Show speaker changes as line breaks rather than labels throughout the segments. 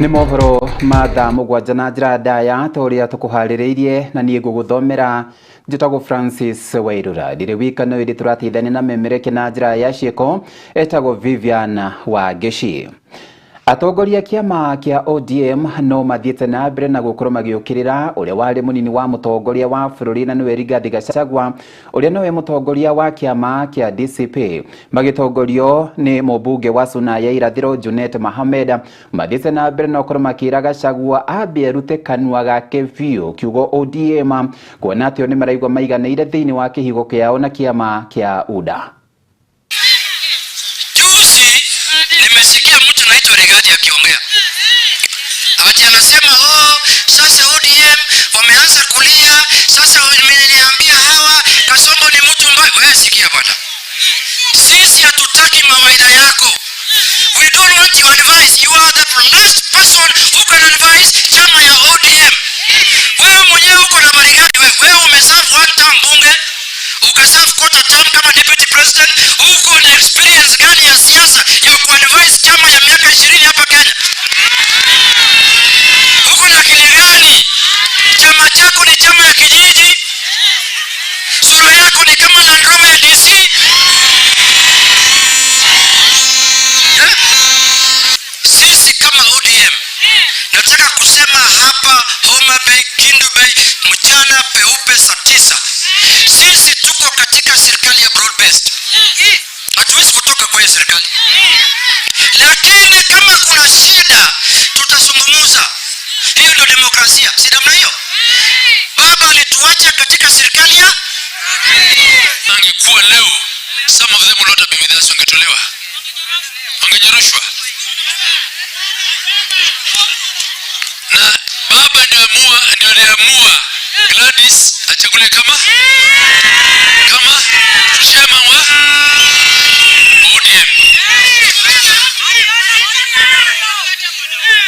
Ni mohoro mathaa mugwanja na njira ndaya toria tukuhaririirie na nie nguguthomera njitagwo Francis Wairura ndire wikano iri turateithania na memereke na njira ya cieko etagwo Vivian Wangeshi. Atongoria kiama kia ODM no mathiete na mbere na gukorwo magiukirira uria wari munini wa mutongoria wa bururi na niwe Rigathi Gachagua uria nowe mutongoria wa kiama kia DCP magitongorio ni mubunge wa Suna ya Irathiro Junet Mohamed mathiete na mbere na gukorwo makira Gachagua ambie rute kanua gake biu kiugo ODM kuona atio ni maraigwa maiganeire thiini wa kihigo kiao na kiama kia UDA.
Nimesikia mtu anaitwa Rigathi akiongea. Ati anasema sasa ODM wameanza kulia, sasa wameniambia hawa Kasongo ni mtu mbaya. Wewe sikia bwana. Sisi hatutaki mawaidha yako. We don't want your advice. You are the last person who can advise chama ya ODM. Wewe mwenyewe uko na marigani wewe umeserve one term bunge, ukaserve quarter term kama deputy president, uko na experience gani ya siasa ya kuadvise chama ya miaka 20 hapa Kenya? Uko na akili gani? Chama chako ni chama ya kijiji. Sura yako ni kama Land Rover ya DC. Sisi kama ODM nataka kusema hapa Homa Bay, Kindu Bay, mchana peupe saa 9. Sisi tuko katika serikali ya broad based. Hatuwezi kutoka kwa serikali. Lakini kama kuna shida tutazungumza. Hiyo ndio demokrasia. Si namna hiyo? Baba alituacha katika serikali ya angekuwa leo some of them would not have been with us, wangetolewa. Wangejerushwa. Na baba ndio aliamua Gladys achagule kama chairman wa ODM.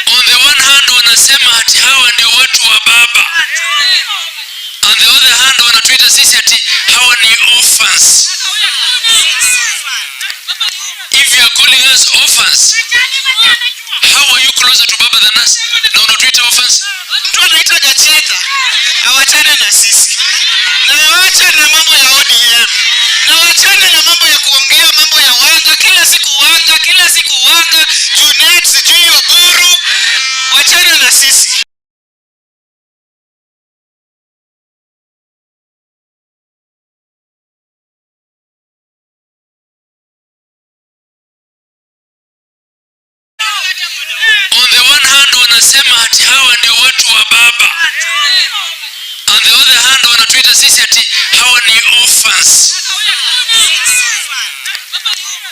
On the one hand wanasema ati hawa ndio watu wa baba. On the other hand wanatuita sisi ati hawa ni orphans. If you are calling us orphans, how are you closer to baba than us? Na unatuita orphans? Mtu anaita Gacheta. Hawachane na sisi. Na waache na mambo ya ODM. Na wachane na mambo ya kuongea mambo ya wanga kila siku wanga Junet sijui Oburu. Wachane na sisi. On the one hand wanasema ati hawa ndio watu wa baba. On the other hand wanatuita sisi ati hawa ni orphans.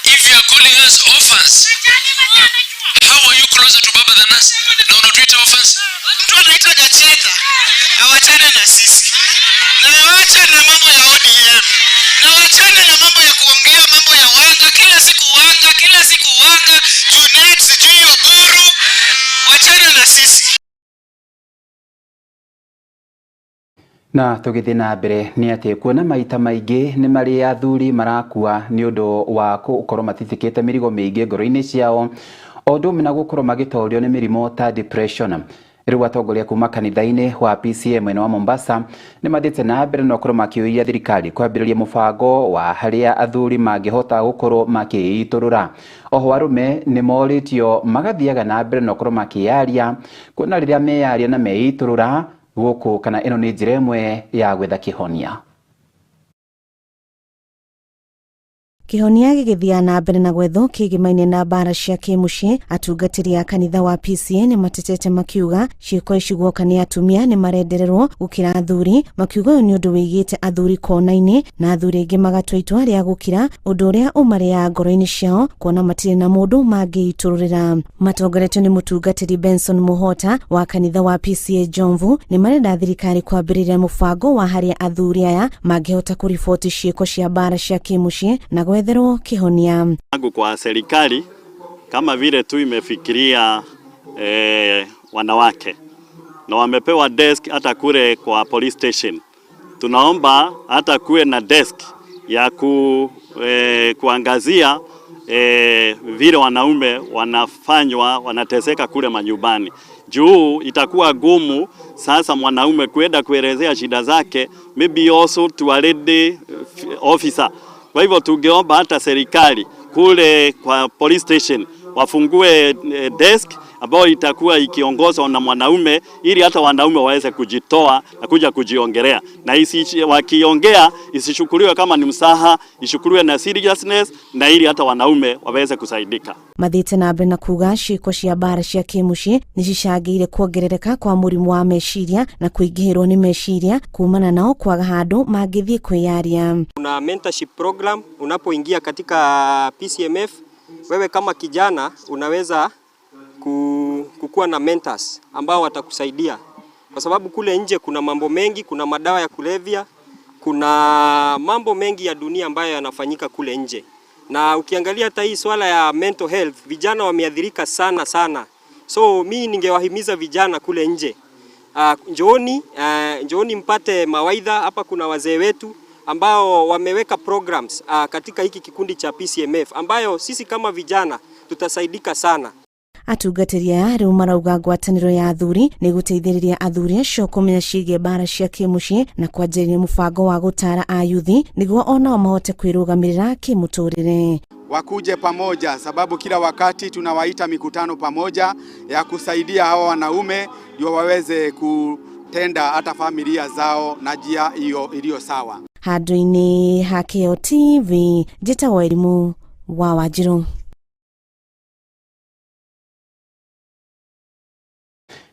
If you are calling us orphans, how are you closer to baba than us? Na unatuita orphans? Mtu anaita Gacheta. Hawachane na sisi. Na waache na mambo ya ODM. Na wachane na mambo ya kuongea mambo ya wanga kila siku wanga Junet sijui Oburu. Wachane na sisi.
Na tugithii na mbere ni ati kuona maita maingi ni mari athuri marakua ni undu wa gukorwo matitikite mirigo miingi ngoro-ini ciao odumwe na gukorwo magitorio ni mirimo ta depression. Riu atongoria kuma kanitha-ini wa PCA mwena wa Mombasa ni mathite na mbere na gukorwo makiuria thirikari kwambiriria mubango wa haria athuri mangihota gukorwo makiiturura. Oho arume ni moritio magathiaga na mbere na gukorwo makiaria kuona riria meyaria na meiturura guku kana ino ni njira imwe ya gwetha kihonia.
Kihonia gigithia na mbere na gwetho kigimaine na bara cia kimuci. Atungatiri a kanitha wa PCA ni matetete makiuga ciiko iciguoka ni atumia ni marendererwo gukira athuri, makiuga ni undu wigite athuri kona-ini na athuri aingi magatwa itua ria gukira undu uria umaria ngoro-ini ciao kuona matire na mundu mangiitururira. Matongoretio ni mutungatiri Benson Muhota wa kanitha wa PCA Jomvu ni marenda thirikari kwambiriria mubango wa haria athuri aya mangihota kuripoti ciiko cia bara cia kimuci na gwetherwo kihonia.
Kwa serikali kama vile tu imefikiria wanawake na wamepewa desk hata kule kwa police station. Tunaomba hata kuwe na desk ya kuangazia vile wanaume wanateseka kule manyumbani. Juu itakuwa gumu sasa mwanaume kwenda kuelezea shida zake, maybe also to a lady officer. Kwa hivyo tungeomba hata serikali kule kwa police station wafungue desk ambayo itakuwa ikiongozwa na mwanaume, ili hata wanaume waweze kujitoa na kuja kujiongelea, na wakiongea isishukuliwe kama ni msaha, ishukuliwe na seriousness, na ili hata wanaume waweze kusaidika.
Mathite na mbere na kuga ciiko cia bara cia kimuci ni cicangĩire kuongerereka kwa mũrimũ wa meciria na kuingĩhĩrwo ni meciria kumana nao kwaga handũ mangĩthiĩ kwĩyaria.
Kuna mentorship program unapoingia katika PCMF, wewe kama kijana unaweza kukuwa na mentors ambao watakusaidia, kwa sababu kule nje kuna mambo mengi, kuna madawa ya kulevya, kuna mambo mengi ya dunia ambayo yanafanyika kule nje. Na ukiangalia hata hii swala ya mental health, vijana wameathirika sana. So mimi ningewahimiza vijana kule nje, njooni mpate mawaidha. Hapa kuna wazee wetu ambao wameweka programs katika hiki kikundi cha PCMF ambayo sisi kama vijana tutasaidika sana.
Atungatĩri rĩu marauga ngwatanĩro ya athuri nĩ gũteithĩrĩria athuri acio kũmenya ciĩgiĩ bara cia kĩmuciĩ na kwanjĩrĩria mũbango wa gũtara ayuthi nĩguo onao mahote kwĩrũgamĩrĩra kĩmũtũrĩre.
Wakuje pamoja, sababu kila wakati tunawaita mikutano pamoja ya kusaidia hawa wanaume ndio waweze kutenda hata familia zao na njia hiyo iliyo sawa.
Handũ-inĩ ha Kĩo TV, njĩtagwo Wairimu wa Wanjirũ.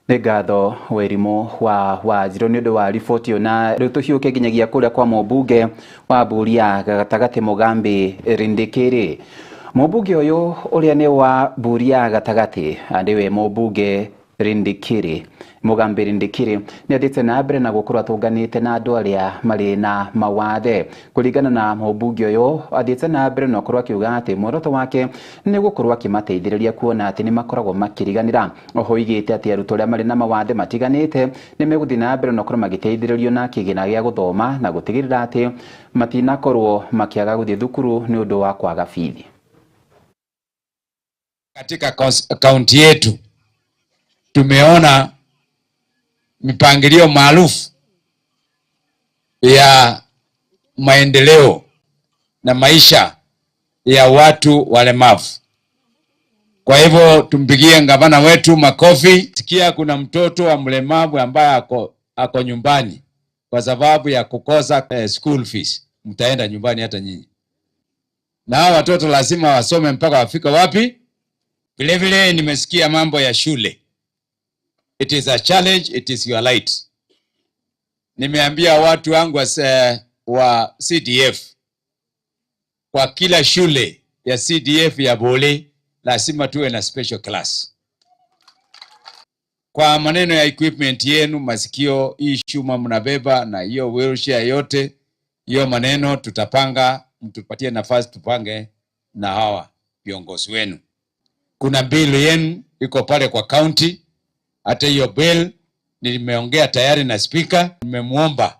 Nĩ ngatho Wairimu wa Wanjirũ nĩ ũndũ wa riboti ĩyo, na rĩu tũhiũke nginyagia kũrĩa kwa mũmbunge wa Buria gatagatĩ Mugambi Rindikiri. Mũmbunge ũyũ ũrĩa nĩ wa Buria gatagatĩ nĩwe mũmbunge Rindikiri, Mugambi Rindikiri nĩ athĩte na mbere na gũkorwo atũnganĩte na andũ arĩa marĩ na mawathe. Kũringana na mũmbunge ũyũ, athĩte na mbere na gũkorwo akiuga atĩ muoroto wake nĩ gũkorwo akĩmateithĩrĩria kuona atĩ nĩ makoragwo makĩriganĩra. Oho oigĩte atĩ arutwo arĩa marĩ na mawathe matiganĩte nĩ megũthiĩ na mbere na gũkorwo magĩteithĩrĩrio na kĩgĩna gĩa gũthoma na gũtigĩrĩra atĩ matinakorwo makĩaga gũthiĩ thukuru nĩ ũndũ wa kwaga bithi.
Katika kaunti yetu tumeona mipangilio maarufu ya maendeleo na maisha ya watu walemavu. Kwa hivyo tumpigie gavana wetu makofi. Sikia kuna mtoto wa mlemavu ambaye ako nyumbani kwa sababu ya kukosa school fees. Mtaenda nyumbani hata nyinyi. Na hao watoto lazima wasome mpaka wafika wapi? Vile vile nimesikia mambo ya shule. It is a challenge, it is your light. Nimeambia watu wangu wa CDF, kwa kila shule ya CDF ya Bole lazima tuwe na special class. Kwa maneno ya equipment yenu, masikio, hii chuma mnabeba na hiyo wheelchair yote, hiyo maneno tutapanga, mtupatie nafasi tupange na hawa viongozi wenu. Kuna bill yenu iko pale kwa county. Hata hiyo bill nimeongea tayari na speaker, nimemuomba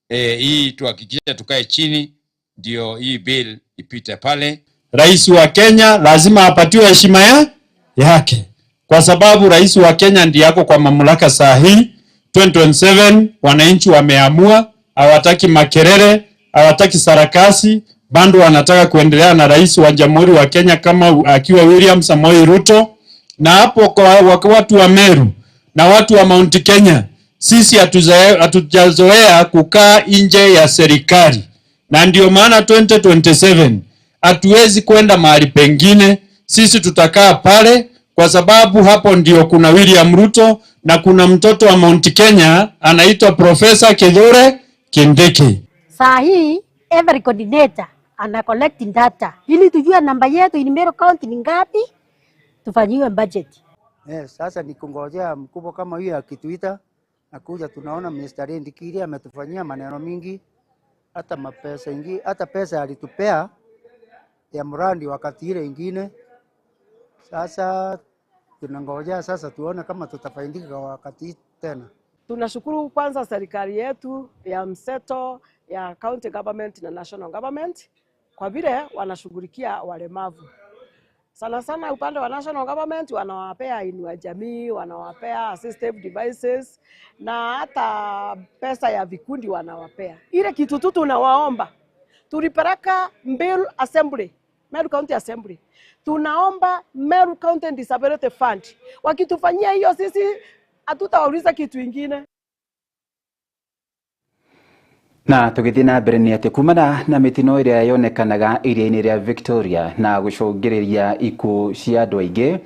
hii tuhakikisha tukae chini ndio hii bill ipite pale.
Rais wa Kenya lazima apatiwe heshima yake, kwa sababu rais wa Kenya ndiye yako kwa mamlaka saa hii. 2027 wananchi wameamua, hawataki makelele, hawataki sarakasi, bado wanataka kuendelea na rais wa Jamhuri wa Kenya kama akiwa William Samoei Ruto. Na hapo kwa watu wa Meru na watu wa Mount Kenya, sisi hatujazoea kukaa nje ya serikali, na ndio maana 2027 hatuwezi kwenda mahali pengine. Sisi tutakaa pale kwa sababu hapo ndio kuna William Ruto na kuna mtoto wa Mount Kenya anaitwa Professor Kithure Kindiki.
Saa hii every coordinator ana collecting data ili tujue namba yetu in Meru County ni ngapi, tufanyiwe budget.
Sasa ni kungojea mkubwa kama huyo akituita na kuja, tunaona Mr. Rindikiri ametufanyia maneno mingi, hata mapesa ingi, hata pesa alitupea ya mradi wakati ile ingine. Sasa tunangojea sasa tuone kama tutafaidika kwa wakati tena.
Tunashukuru kwanza serikali yetu ya mseto ya county government na national government kwa vile wanashughulikia walemavu. Sana sana upande wa national government wanawapea inua jamii, wanawapea assistive devices na hata pesa ya vikundi wanawapea. Ile kitu tu tunawaomba, tulipeleka Meru Assembly, Meru County Assembly. Tunaomba Meru County Disability Fund. Wakitufanyia hiyo sisi hatutauliza kitu kingine.
Na tugithii na mbere ni ati kumana na mitino iria yonekanaga iria-ini ria Victoria na gucungiriria ikuũ cia andu aingi,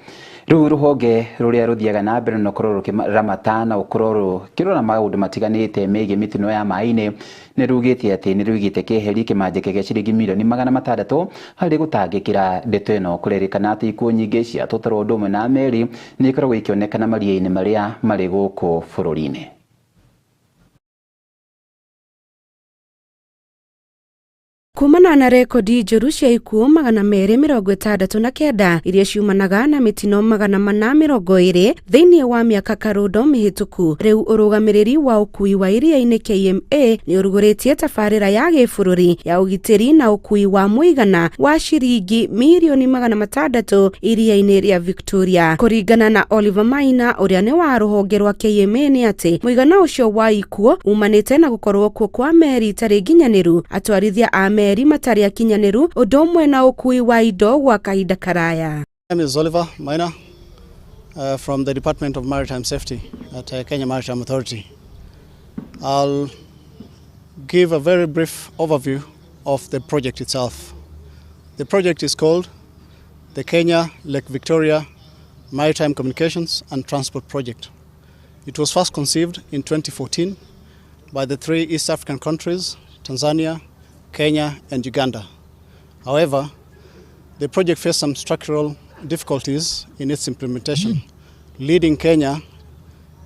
riu ruhonge ruria ruthiaga na mbere no korwo rukiramata na ukorwo kirora maundu matiganite megie mitino ya mai-ini ni rugitie ati ni ruigite keheri kimanjike gia ciringi milioni 600 hari gutangikira ndeto ino kurerikana ati ikuũ nyingi cia tũtarũ ũndũ ũmwe na meri ni ikoragwo ikionekana maria-ini maria mari gũkũ bũrũri-ini.
Kumana na rekodi njũru cia ikuũ 269 iria ciumanaga na mitino 420 thĩinĩ wa mĩaka karundo mĩhĩtũku, rĩu ũrũgamĩrĩri wa ũkui wa iria-inĩ KMA nĩ ũrugũrĩtie tabarĩra ya gĩbũrũri ya ũgitĩri na ũkui wa mũigana wa ciringi milioni 600 iria-inĩ rĩa Victoria. Kũringana na Oliver Maina ũrĩa nĩ wa rũhonge rwa KMA nĩ atĩ mũigana ũcio wa ikuũ umanĩte na gũkorwo kuo kwa meri itarĩ nginyanĩru, atwarithia a meri matari akinyanĩru ũndũ ũmwe na ũkui wa indo gwa kahinda karaya.
My name is Oliver Maina from the Department of Maritime Safety at Kenya Maritime Authority. I'll give a very brief overview of the project itself. The project is called the Kenya Lake Victoria Maritime Communications and Transport Project. It was first conceived in 2014 by the 3 East African countries, Tanzania, Kenya and Uganda. However, the project faced some structural difficulties in its implementation, leading Kenya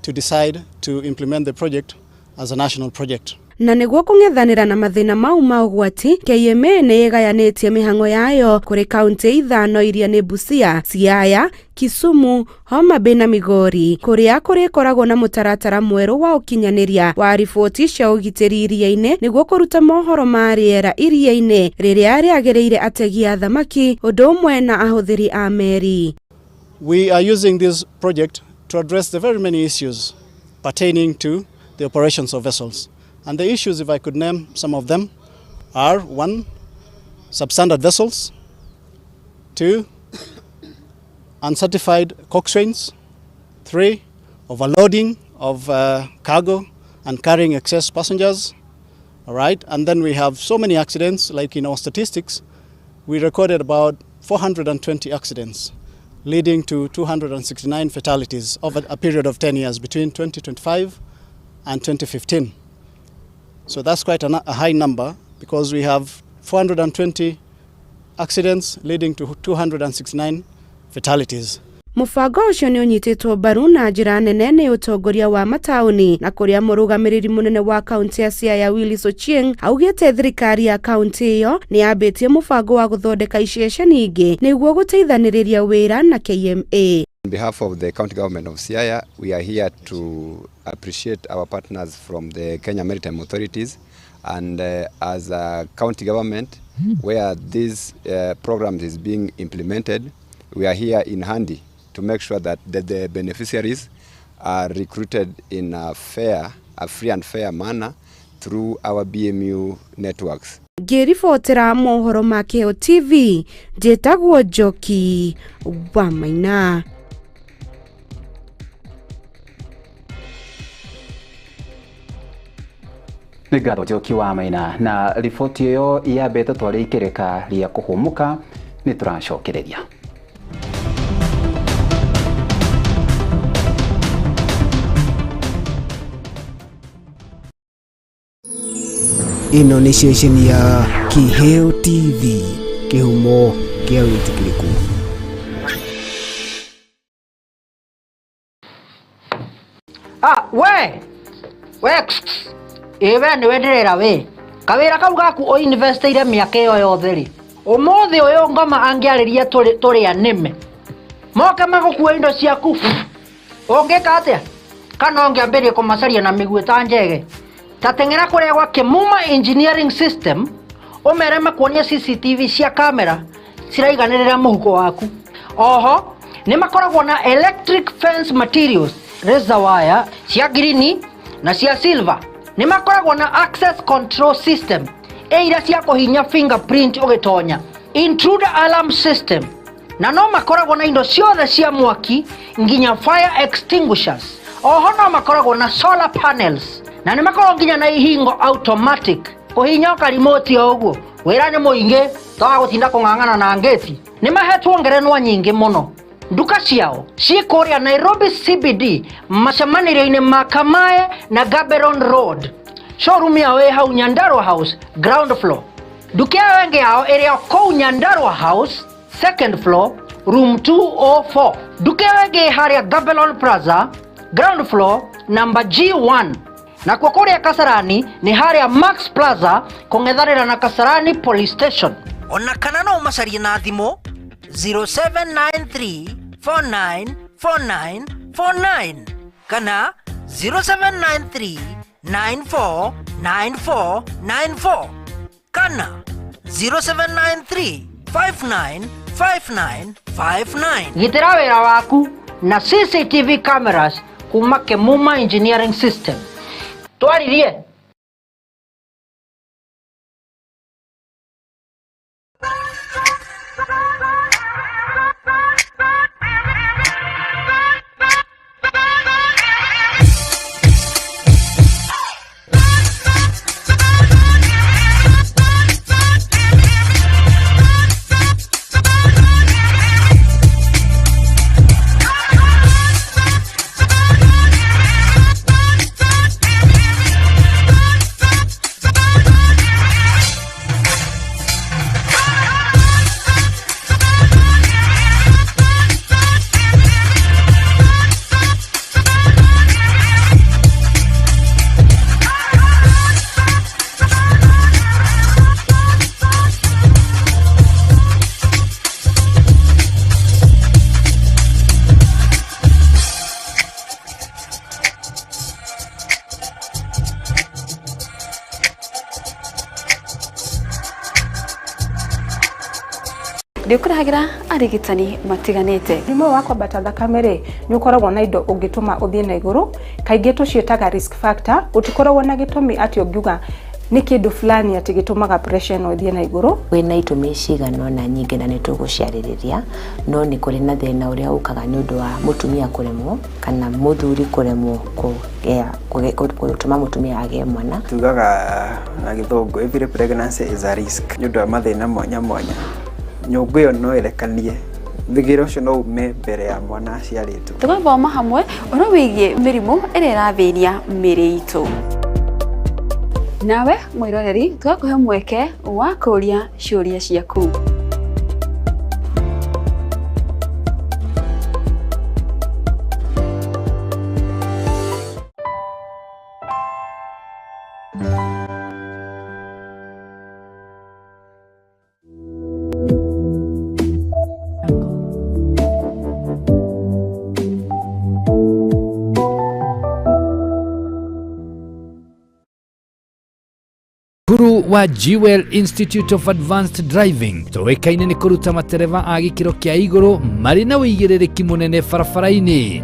to decide to implement the project as a national project.
Na nĩguo kũng'ethanĩra na mathĩna mau ma ũgwati, KMA nĩ ĩgayanĩtie mĩhang'o yayo kũrĩ kaunti 5 iria nĩ Busia, Siaya, Kisumu, Homa Bay na Migori, kũrĩa kũrĩkoragwo na mũtaratara mwerũ wa ũkinyanĩria wa riboti cia ũgitĩri iria-inĩ nĩguo kũruta mohoro ma rĩera iria-inĩ rĩrĩa rĩagĩrĩire ategi a thamaki ũndũ ũmwe na ahũthĩri a meri.
We are using this project to address the very many issues pertaining to the operations of vessels. And the issues, if I could name some of them, are 1, substandard vessels, 2, uncertified coxswains, 3, overloading of cargo and carrying excess passengers, all right? And then we have so many accidents, like in our statistics, we recorded about 420 accidents, leading to 269 fatalities over a period of 10 years between 2025 and 2015. So that's quite a high number because we have 420 accidents leading to 269 fatalities.
Mũbango ũcio nĩ ũnyitĩtwo mbaru na njĩra nene nĩ ũtongoria wa mataũni na kũrĩa mũrũgamĩrĩri mũnene wa kaunti ya Siaya Willis Ochieng augĩte thirikari ya kaunti ĩyo nĩ yambĩtie mũbango wa gũthondeka iceceni ingĩ nĩguo gũteithanĩrĩria wĩra na KMA.
On behalf of the county government of Siaya, we are here to appreciate our partners from the Kenya Maritime Authorities and as a county government where this program is being implemented, we are here in handy to make sure that the beneficiaries are recruited in a free and fair manner through our BMU networks.
Ngĩribotera mohoro ma Keo TV, njĩtagwo Njoki wa Maina.
Nĩngatho Njoki wa Maina na riboti ĩyo yambĩte twarĩ ikereka rĩa kũhũmuka nĩ tũracokereria.
Ino nĩ ceceni ya Kiheo TV, kĩhumo kĩa wĩtĩkĩrĩku.
Ewe ni wenderera we kawira kau gaku o investire miaka yo yothe ri umuthi uyu ngoma angiariria turi anime moke magukua indo ciaku ungika atia kana ungiambirie kumacaria na miguu ta njege tatengera kuria gwa Kimuma Engineering System umere makuonia CCTV cia kamera ciraiganĩrĩra mũhuko waku. Oho nĩ makoragwo na electric fence materials, razor wire cia green na cia silver. Nĩ makoragwo na access control system iria cia kũhinya fingerprint ũgĩtonya, intruder alarm system, na no makoragwo na indo ciothe cia mwaki nginya fire extinguishers. Oho no makoragwo na solar panels, na nĩ makoragwo nginya na ihingo automatic kũhinya ũkarimoti o ũguo. Wĩra nĩ mũingĩ twa gũtinda kũng'ang'ana na ngeti. Nĩ mahetwo ngerenwa nyingĩ mũno. Nduka ciao ci kũrĩa Nairobi CBD macemanĩrio-inĩ ma Kamae na Gaborone Road. Showroom yao ĩ hau Nyandarua House ground floor. Nduka yao ĩngĩ yao ĩrĩ kũu Nyandarua House second floor room 204. Nduka yao ĩngĩ harĩa Gaborone Plaza ground floor number G1. Na kwa kũrĩa Kasarani nĩ harĩa Max Plaza kũng'ethanĩra na Kasarani Police Station. Ona kana no macarie na thimũ 0793494949 kana 0793949494 kana 0793595959. Gitĩra wĩra waku na CCTV cameras kuma Kemuma Engineering System. Twaririe
Ndikuragira arigitani matiganite.
Mũrimũ wa kwambata thakame rĩ nĩ ũkoragwo na indo ũngĩtũma ũthiĩ na igũrũ, kaingĩ tũciĩtaga risk factor. Gũtikoragwo na gĩtũmi atĩ ũngiuga nĩ kĩndũ fulani atĩ gĩtũmaga pressure no ũthiĩ na igũrũ.
Wĩna itũmi cigana na nyingĩ na nĩtũgũciarĩrĩria, no nĩ kũrĩ na thĩna ũrĩa ũkaga nĩ ũndũ wa mũtumia kũremwo kana mũthuri kũremwo gũtũma mũtumia agĩe mwana.
Tugaga na gĩthũngũ, every pregnancy is a risk nĩ ũndũ wa mathĩna mwanya mwanya. Nyũngũ ĩyo no ĩrekanie thigĩra ũcio no ume mbere ya mwana aciarĩtwo.
Tũgathoma hamwe ũhoro wĩgiĩ mĩrimũ ĩrĩa ĩrathĩnia mĩĩrĩ itũ. Nawe mwĩroreri tũgakũhe mweke wa kũũria ciũria ciaku.
Kuru wa Jewel Institute of Advanced Driving tũĩkaine nĩ kũruta matereva a gĩkĩro kĩa igũrũ marĩ na wĩigĩrĩrĩki mũnene barabara-inĩ.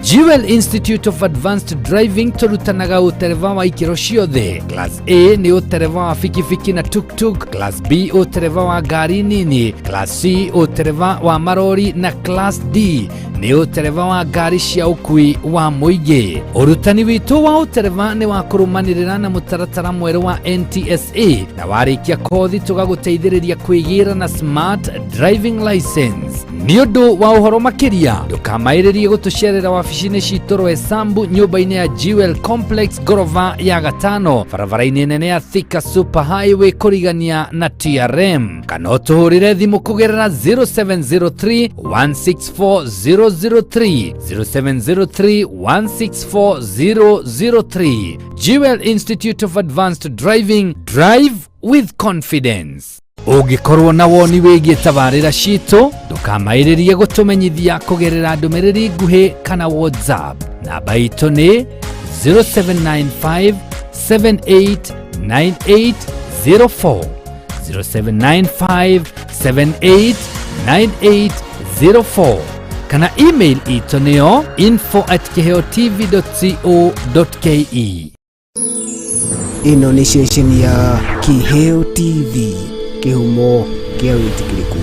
Jewel Institute of Advanced Driving tũrutanaga ũtereva wa ikĩro ciothe. Class A nĩ ũtereva wa fikifiki na tuk-tuk, Class B ũtereva wa ngari nini, Class C ũtereva wa marori na Class D nĩ ũtereva wa ngari cia ũkui wa mũingĩ. Ũrutani witũ wa ũtereva nĩ wa kũrũmanĩrĩra na mũtaratara mwerũ wa NTSA, na warĩkia kothi tũgagũteithĩrĩria kwĩgĩra na smart driving license. Nĩ ũndũ wa ũhoro makĩria ndũkamaĩrĩrie gũtũcerera wabici-inĩ citũ Roysambu nyũmba-inĩ ya Jewel Complex gorofa ya gatano barabara-inĩ nene ya Thika Super Highway kũrigania na TRM, kana ũtũhũrĩre thimũ kũgerera 0703 164 003 0703 164 003. Jewel Institute of Advanced Driving, drive with confidence. Ũngĩkorwo na woni wĩgiĩ tabarĩra citũ ndũkamaĩrĩrie gũtũmenyithia kũgerera ndũmĩrĩri nguhĩ kana WhatsApp. Namba itũ nĩ 0795 7898 9804 0795 789804 kana email itoneo info@keheotv.co.ke.
Ino ni station ya Kiheo TV, kihumo kia witikiriku.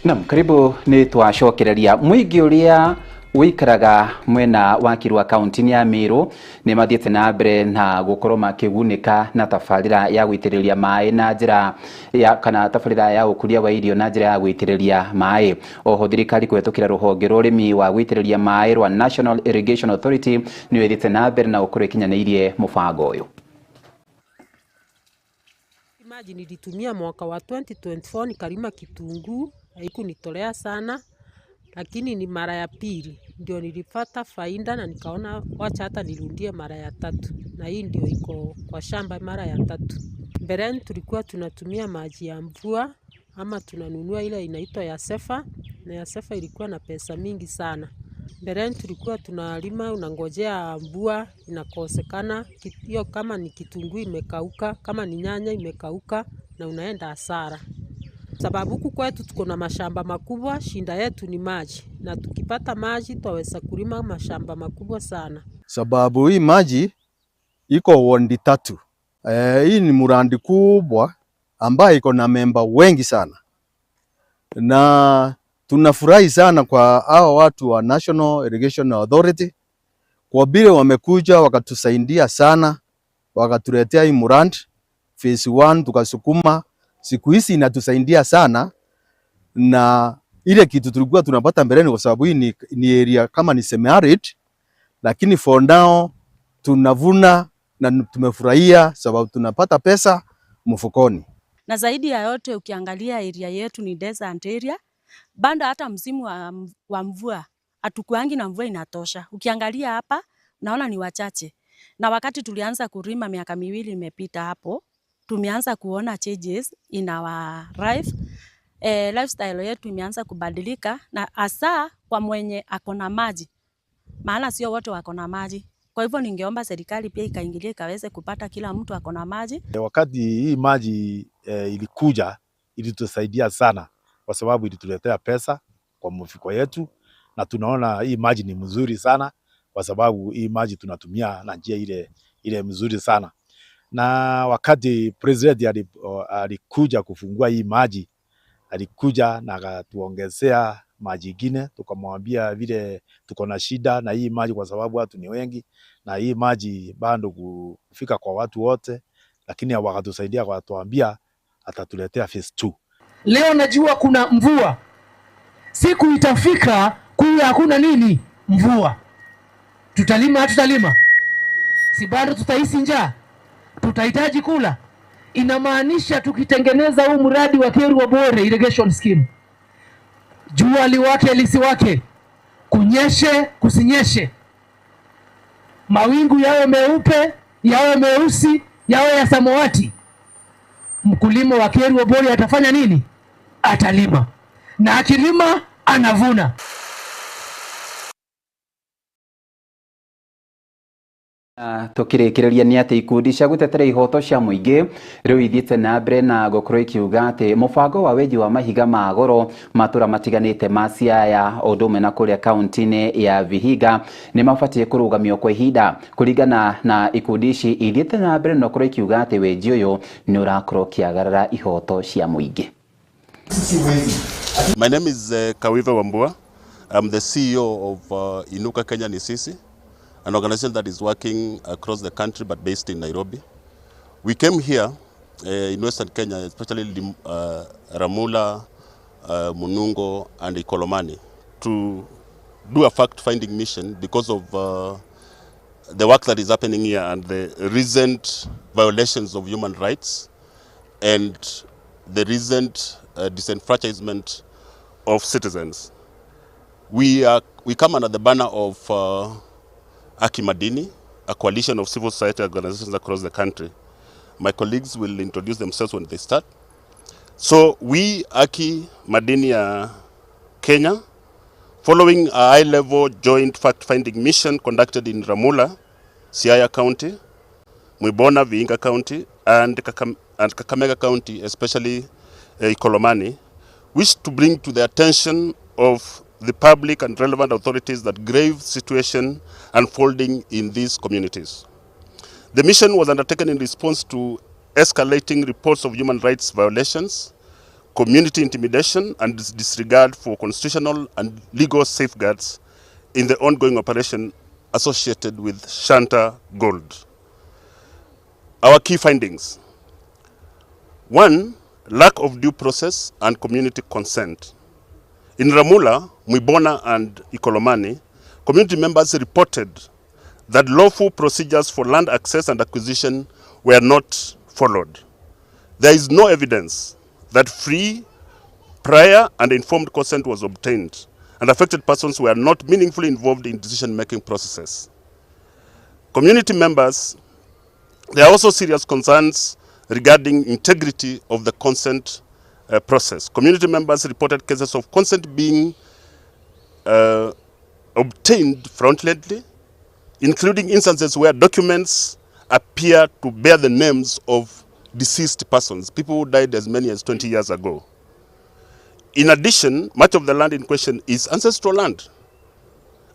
Nam, karibu ni twacokereria mwingi uria wikaraga mwena wa Kirwa kaunti ya Meru ni mathiete na mbere na gukorwo makigunika na tabarira ya gwitiriria mai na njira ya kana tabarira ya ukuria wa irio na njira ya gwitiriria mai. Oho thirikari kwetukira ruhonge rurimi wa gwitiriria mai rwa National Irrigation Authority ni wethiete na mbere na gukorwo ikinyaniirie mubango uyu.
Maji nilitumia mwaka wa 2024 nikalima kitunguu, haikunitolea sana, lakini ni mara ya pili ndio nilipata faida na nikaona wacha hata nirudie mara ya tatu, na hii ndio iko kwa shamba mara ya tatu. Mbeleni tulikuwa tunatumia maji ya mvua ama tunanunua ile inaitwa ya sefa, na ya sefa ilikuwa na pesa mingi sana. Mbeleni tulikuwa tunalima unangojea mvua inakosekana, hiyo kama ni kitunguu imekauka, kama ni nyanya imekauka na unaenda hasara. Sababu huku kwetu tuko na mashamba makubwa, shinda yetu ni maji, na tukipata maji twaweza kulima mashamba makubwa sana.
Sababu hii maji iko wondi 3. Hii ni murandi kubwa ambayo iko na memba wengi sana, na tunafurahi sana kwa hao watu wa National Irrigation Authority kwa vile wamekuja wakatusaidia sana, wakatuletea hii murandi phase 1 tukasukuma. Siku hizi inatusaidia sana, na ile kitu tulikuwa tunapata mbeleni, kwa sababu hii ni area kama ni semi-arid, lakini for now tunavuna na tumefurahia sababu tunapata pesa mfukoni.
Na zaidi ya yote ukiangalia area yetu ni desert area, bado hata msimu wa mvua hatukuangi na mvua inatosha. Ukiangalia hapa naona ni wachache, na wakati tulianza kulima miaka 2 imepita hapo, tumeanza kuona changes in our life. Lifestyle yetu imeanza kubadilika, na hasa kwa mwenye akona maji, maana sio wote wako na maji. Kwa hivyo ningeomba serikali pia ikaingilia ikaweze kupata kila mtu akona maji.
Wakati hii maji ilikuja ilitusaidia sana, kwa sababu ilituletea pesa kwa mfuko yetu, na tunaona hii maji ni mzuri sana, kwa sababu hii maji tunatumia na njia ile mzuri sana. Na wakati president alikuja kufungua hii maji, alikuja na akatuongezea maji ingine, tukamwambia vile tuko na shida na hii maji kwa sababu watu ni wengi, na hii maji bado kufika kwa watu wote, lakini wakatusaidia kwa kutuambia atatuletea phase 2.
Leo najua kuna mvua, siku itafika kuwa hakuna nini mvua, tutalima si bado tutahisi njaa, tutahitaji kula. Inamaanisha tukitengeneza huu mradi wa Keru Bore irrigation scheme, jua liwake lisiwake, kunyeshe kusinyeshe, mawingu yawe meupe yawe meusi yawe ya samawati, mkulima wa Keru Bore atafanya nini? Atalima, na akilima anavuna.
Tukirikireria ni ati ikundi cia gutetera ihoto cia muingi riu ithiete na mbere na gukorwo ikiuga ati mubango wa wenji wa mahiga ma goro matura matiganite ma Siaya odome na kuria kaunti-ini ya Vihiga ni mabatie kurugamio kwa ihinda. Kuringana na ikundi ici ithiete na mbere na gukorwo ikiuga ati wenji uyu ni urakorwo kiagarara ihoto cia muingi.
My name is Kawiva Wambua. I'm the CEO of Inuka Kenya Nisisi, an organization that is working across the country but based in Nairobi. We came here in Western Kenya, especially Ramula, Munungo, and Ikolomani to do a fact-finding mission because of the work that is happening here and the recent violations of human rights and the recent disenfranchisement of citizens. We come under the banner of Aki Madini, a coalition of civil society organizations across the country. My colleagues will introduce themselves when they start. So we, Aki Madini Kenya, following a high-level joint fact-finding mission conducted in Ramula, Siaya County, Mwibona, Vihiga County, and Kakamega County, especially Ikolomani, wish to bring to the attention of the public and relevant authorities that grave situation unfolding in these communities. The mission was undertaken in response to escalating reports of human rights violations, community intimidation, and disregard for constitutional and legal safeguards in the ongoing operation associated with Shanta Gold. Our key findings. 1, lack of due process and community consent. In Ramula, Mwibona, and Ikolomani, community members reported that lawful procedures for land access and acquisition were not followed. There is no evidence that free, prior, and informed consent was obtained, and affected persons were not meaningfully involved in decision-making processes. Community members, there are also serious concerns regarding integrity of the consent process. Community members reported cases of consent being obtained fraudulently, including instances where documents appear to bear the names of deceased persons, people who died as many as 20 years ago. In addition, much of the land in question is ancestral land,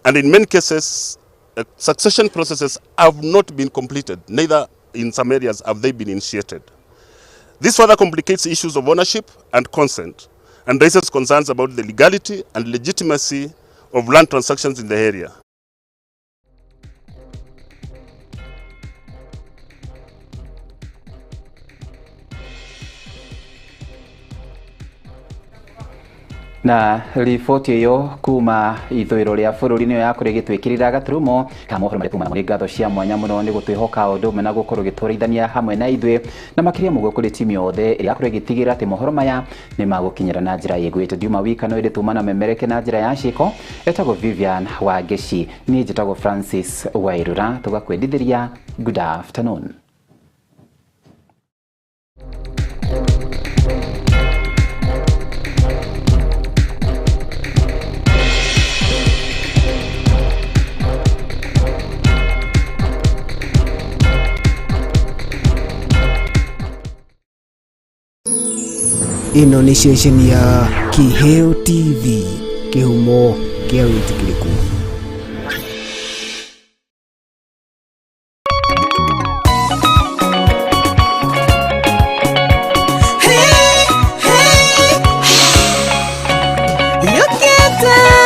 and in many cases, succession processes have not been completed, neither in some areas have they been initiated. This further complicates issues of ownership and consent, and raises concerns about the legality and legitimacy of land transactions in the area.
Na riboti iyo kuma ithwiro ria bururi niyo yakore gitwikirira gaturumo kamohoro mari kuma muri ngatho cia mwanya muno ni gutwihoka undu mena gukorwo gitwarithania hamwe na ithwe na makiria mugo kuri timu yothe ria yakore gitigira ati mohoro maya ni magukinyira na njira yegwite Juma wikano iri tumana memereke na njira ya shiko etago Vivian Wageci ni jitago Francis Wairura tugakwendithiria. Good afternoon.
Ino ni station ya Kiheo TV, kihumo kia witikiriku.
You can't